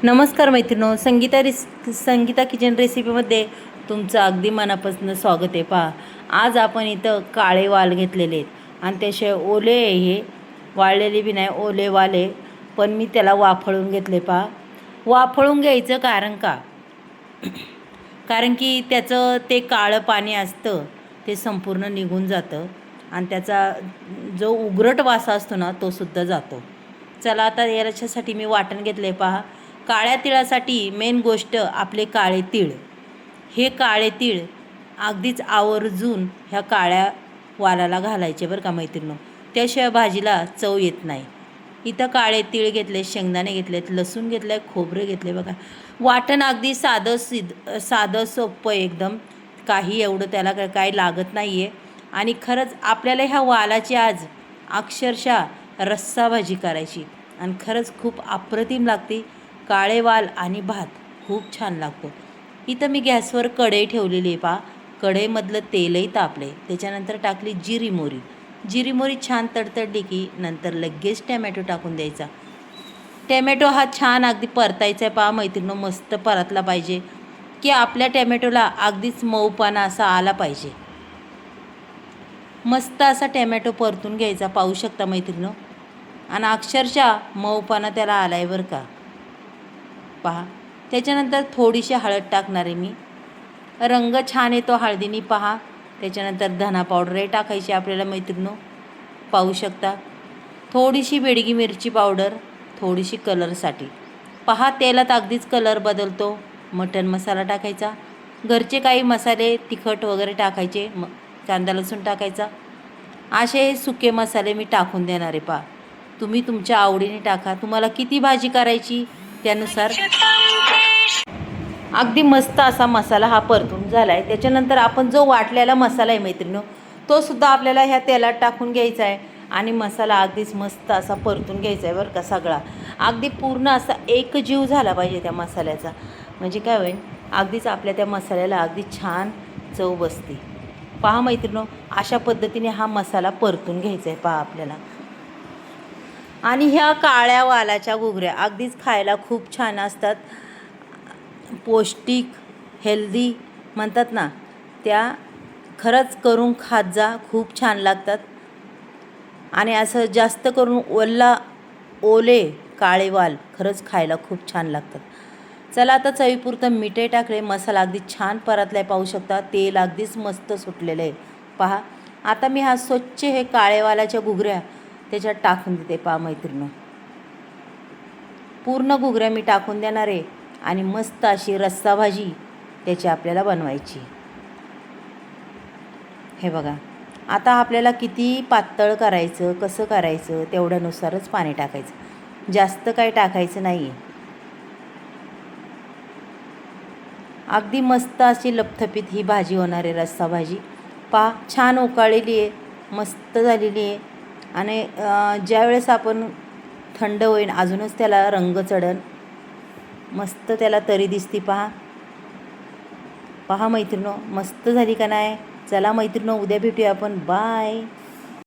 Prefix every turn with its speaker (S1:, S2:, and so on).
S1: नमस्कार मैत्रिणो, संगीता किचन रेसिपीमध्ये तुमचं अगदी मनापासून स्वागत आहे. पहा, आज आपण इथं काळे वाल घेतलेले आहेत आणि त्याशिवाय ओले आहे, हे वाळलेले बी नाही, ओले वाले. पण मी त्याला वाफळून घेतले. पहा, वाफळून घ्यायचं कारण की त्याचं ते काळं पाणी असतं ते संपूर्ण निघून जातं आणि त्याचा जो उग्रट वास असतो ना, तो सुद्धा जातो. चला, आता याच्यासाठी मी वाटण घेतले. पहा, काळ्या तिळासाठी मेन गोष्ट आपले काळे तीळ. हे काळे तीळ अगदीच आवर्जून ह्या काळ्या वालाला घालायचे बरं का मैत्रिणींनो, त्याशिवाय भाजीला चव येत नाही. इथं काळे तीळ घेतले, शेंगदाणे घेतलेत, लसूण घेतलं, खोबरे घेतले. बघा, वाटण अगदी साधं सोपं एकदम, काही एवढं त्याला काही लागत नाही आहे. आणि खरंच आपल्याला ह्या वालाची आज अक्षरशः रस्सा भाजी करायची आणि खरंच खूप अप्रतिम लागते. काळे वाल आणि भात खूप छान लागतो. इथं मी गॅसवर कढई ठेवलेली आहे. पहा, कढईमधलं तेलही तापले, त्याच्यानंतर टाकली जिरी मोहरी छान तडतडली की नंतर लगेच टॅमॅटो टाकून द्यायचा. टॅमॅटो हा छान अगदी परतायचा आहे. पहा मैत्रिणींनो, मस्त परतला पाहिजे की आपल्या टॅमॅटोला अगदीच मऊपणा असा आला पाहिजे. मस्त असा टॅमॅटो परतून घ्यायचा, पाहू शकता मैत्रिणींनो, आणि अक्षरशः मऊपणा त्याला आला आहे बरं का. पहा, त्याच्यानंतर थोडीशी हळद टाकणार आहे मी, रंग छान येतो हळदीने. पहा, त्याच्यानंतर धना पावडरही टाकायची आपल्याला मैत्रिणींनो, पाहू शकता. थोडीशी बेडगी मिरची पावडर, थोडीशी कलरसाठी. पहा, तेलात अगदीच कलर बदलतो. मटण मसाला टाकायचा, घरचे काही मसाले तिखट वगैरे टाकायचे, कांदा लसूण टाकायचा. असे सुके मसाले मी टाकून देणार आहे. पहा, तुम्ही तुमच्या आवडीने टाका, तुम्हाला किती भाजी करायची त्यानुसार. अगदी मस्त असा मसाला हा परतून झाला आहे. त्याच्यानंतर आपण जो वाटलेला मसाला आहे मैत्रिणींनो, तो सुद्धा आपल्याला ह्या तेलात टाकून घ्यायचा आहे आणि मसाला अगदीच मस्त असा परतून घ्यायचा आहे बरं का. सगळा अगदी पूर्ण असा एक जीव झाला पाहिजे त्या मसाल्याचा, म्हणजे काय होईल, अगदीच आपल्या त्या मसाल्याला अगदी छान चव बसते. पहा मैत्रिणींनो, अशा पद्धतीने हा मसाला परतून घ्यायचा आहे. पहा आपल्याला. आणि ह्या काळ्या वालाच्या घुगऱ्या अगदीच खायला खूप छान असतात, पौष्टिक, हेल्दी म्हणतात ना, त्या खरंच करून खात जा, खूप छान लागतात. आणि असं जास्त करून ओले काळे वाल खरंच खायला खूप छान लागतात. चला, आता चवीपुरतं मीठही टाकले, मसाला अगदी छान परतला आहे, पाहू शकता. तेल अगदीच मस्त सुटलेलं आहे. पहा, आता मी हा स्वच्छ हे काळे वालाच्या घुगऱ्या त्याच्यात टाकून देते. पहा मैत्रिणींनो, पूर्ण घुगऱ्या मी टाकून देणार आहे आणि मस्त अशी रस्सा भाजी त्याची आपल्याला बनवायची. हे बघा, आता आपल्याला किती पातळ करायचं, कसं करायचं, तेवढ्यानुसारच पाणी टाकायचं, जास्त काही टाकायचं नाही आहे. अगदी मस्त अशी लपथपीत ही भाजी होणार आहे, रस्सा भाजी. पहा, छान उकाळलेली आहे, मस्त झालेली आहे. आणि ज्यावेळेस आपण थंड होईन अजूनच त्याला रंग चढन, मस्त त्याला तरी दिसती. पहा मैत्रिणींनो, मस्त झाली का नाही. चला मैत्रिणींनो, उद्या भेटूया आपण. बाय.